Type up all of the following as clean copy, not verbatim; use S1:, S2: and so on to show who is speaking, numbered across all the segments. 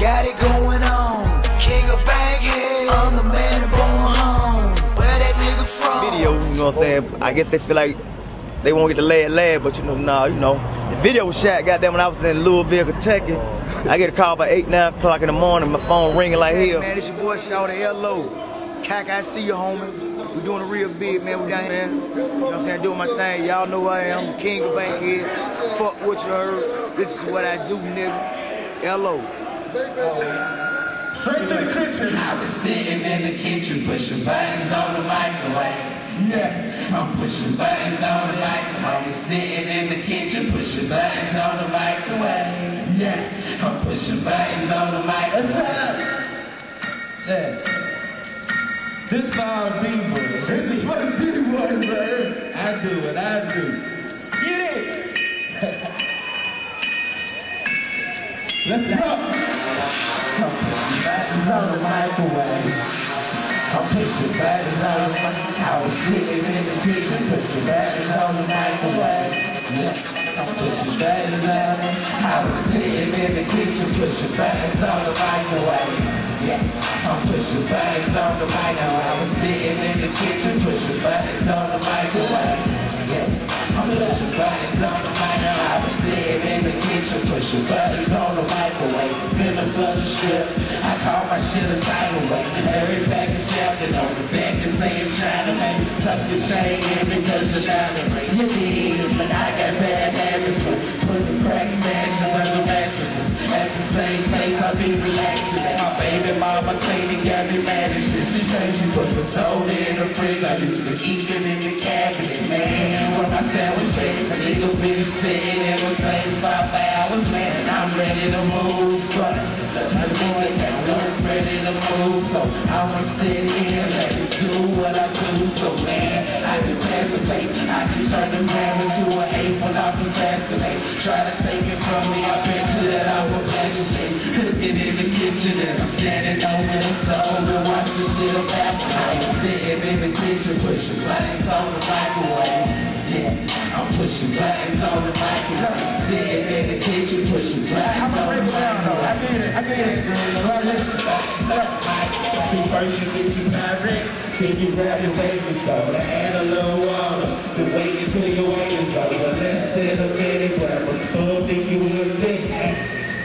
S1: got it going on. King of Bankhead, I'm the man that born home. Where that nigga from?
S2: Video, you know what I'm saying? I guess they feel like they won't get to lay it lad, but you know, nah, you know. The video was shot, goddamn, when I was in Louisville, Kentucky. I get a call by 8, 9 o'clock in the morning, my phone ringing like hell.
S1: Man, it's your boy Shawty, L.O. Cac, I see you, homie. We doing it real big, man. We down here, man. You know what I'm saying? Doing my thing. Y'all know who I am. The King of Bankhead. Fuck what you heard. This is what I do, nigga. L.O.
S3: Straight to the kitchen.
S4: I was sitting in the kitchen pushing buttons on the microwave.
S3: Yeah.
S4: I'm pushing buttons on the microwave. I was sitting in the kitchen pushing buttons on the microwave.
S3: Yeah.
S4: I'm pushing buttons on the microwave.
S3: Yeah. This for our D-boys. This is for the D-boys, man. I do what I do. Get it! Let's go!
S4: I'm pushing buttons on the microwave. I'm pushing buttons on the microwave. I was sitting in the kitchen pushing buttons on the microwave. Yeah. I'm pushing buttons on it. I was sitting in the kitchen pushing buttons on the microwave. Yeah, I'm pushing buttons on the microwave. I was sitting in the kitchen pushing buttons on the microwave. Yeah, I'm pushing buttons on the microwave. I was sitting in the kitchen pushing buttons on the microwave. Feeling for the strip, I call my shit a tidal wave. Every pack is snapping on the back and saying China, man. Tuck your chain in because you're not a race. You need it, but I got bad habits. Putting crack stashes under mattresses. At the same place I be relaxing. My baby mama cleaning got me mad as shit. She say she put the soda in the fridge. I used to keep it in the cabinet, man. When my sandwich bakes, the nigga been sitting in the same spot for hours, man. And I'm ready to move, but the nigga now I'm ready to move. So I'ma sit here and let it do what I do. So man, I can pass the face. I can turn the gram into an 8 when I procrastinate. Try to take it from me, I bet you that I will flash his face. Cooking in the kitchen and I'm standing over the stove and watch the shit up after. I ain't sitting in the kitchen pushing buttons on the microwave. Yeah, I'm pushing buttons on the microwave. I'm sitting in the kitchen pushing buttons on the microwave.
S3: I get it, girl. Listen.
S4: See, first you get your Pyrex, then you grab your baking soda, add a little water, then wait until your wait is over. Less than a minute, grab a spoon, then you will think.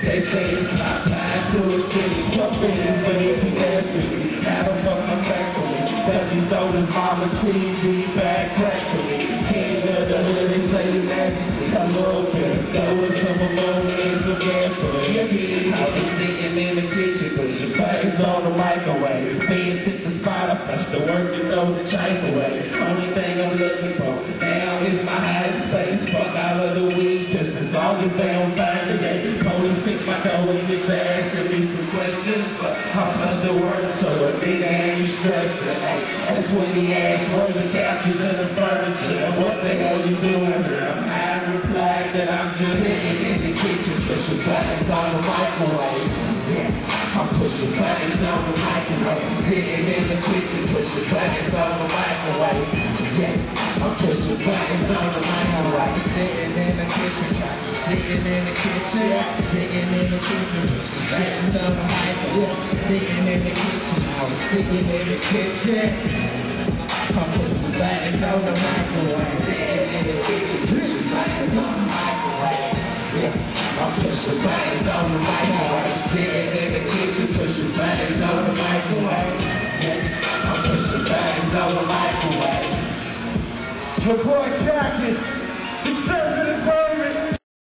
S4: They say it's pop pie till it's finished. Fuck things when you can ask me. Have a fuck my back for me. That you stole his mama TV back crack for me. King of the hood, they say the majesty. I love it. So is some ammonia and some gasoline. I was sitting in the kitchen pushing buttons on the microwave. Fans hit the spot, I flush the work and throw the chife away. Only thing I'm looking for now is my hiding space. Fuck all of the weed, just as long as they don't find the gate. Police think my dough in the asking me some questions, but how much the work so a nigga ain't stressing. Hey, that's when he asks where the couches and the furniture. What the hell you doing here? I replied that I'm just sitting in the kitchen pushing buttons on the microwave. Yeah, I'm pushing buttons on the microwave. Sitting in the kitchen pushing buttons on the microwave. Yeah, I'm pushing buttons on the microwave. Sitting in the kitchen, sitting in the kitchen, sitting in the kitchen, sitting on the microwave. Sitting in the kitchen, I was sitting in the kitchen. I'm pushing buttons on the microwave. Sitting in the kitchen, pushing buttons on the microwave. Yeah, I'm pushing buttons on the microwave. Sitting in the kitchen, pushing buttons on the microwave. Yeah, I'm pushing buttons on the microwave.
S3: Your boy Jackie.